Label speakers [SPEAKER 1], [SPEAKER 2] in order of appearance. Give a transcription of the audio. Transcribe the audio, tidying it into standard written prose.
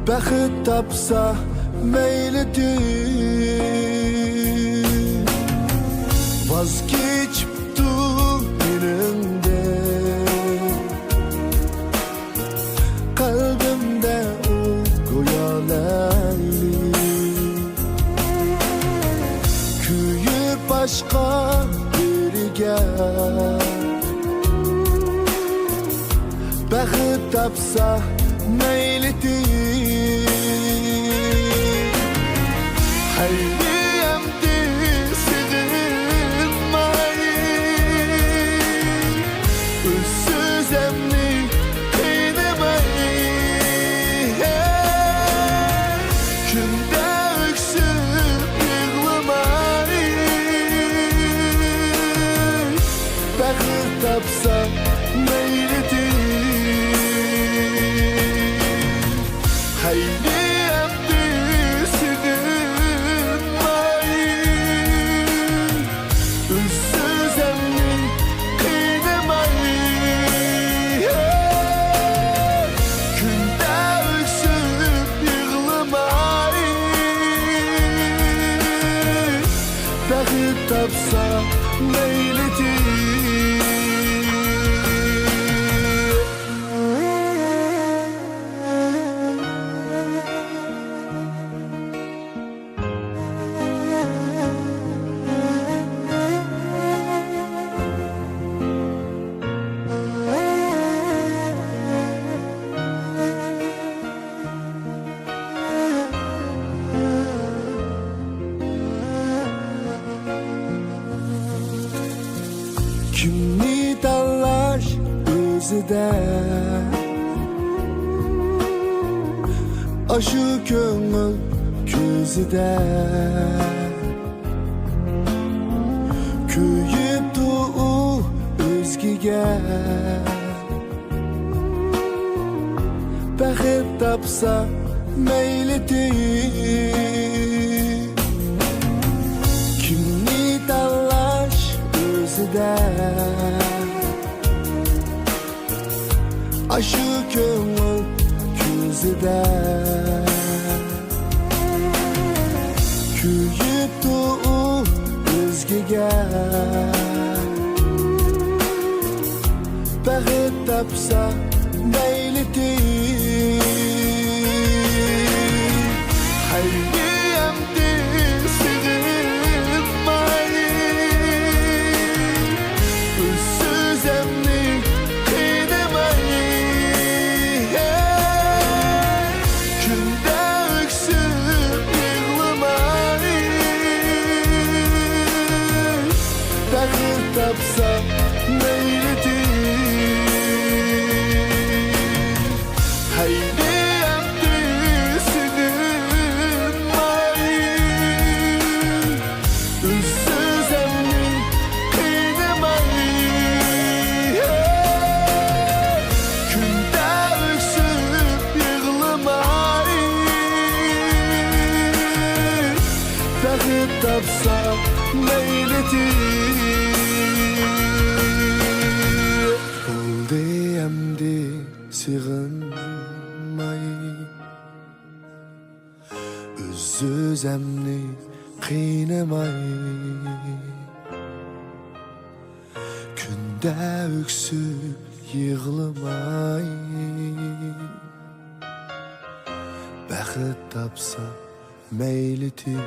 [SPEAKER 1] Bəxit tapsa meylidir. Vazgeçiptu önümde, kalbimde o goyalaylı. Köyü başka biriga, bəxit tapsa meylidir. Hayriyemdi sığınmayı, özsüz emni kıynamayı. Günde öksüp yığlamayı, bəxit tapsa meylidir. Hayriyemdi sığınmayı, özsüz emni kıynamayı. Günde öksüp yığlamayı, bəxit tapsa meylidir. Kimni tanlar özüde, aşı köngül közüde. Köyüptü o özgige, bəxit tapsa meylidir. Kimni tanlar özüde, aşı köngül közüde. Köyüptü o özgige, bəxit tapsa meylidir. Hayriyemdi sığınmayı, özsüz emni kıynamayı. Günde öksüp yığlamayı, bəxit tapsa meylidir. Hayriyemdi sığınmayı, özsüz emni kıynamayı. Günde öksüp yığlamayı, bəxit tapsa meylidir. Oldu emdi sığınmayı, özsüz emni kıynamayı. Günde öksüp yığlamayı, bəxit tapsa meylidir.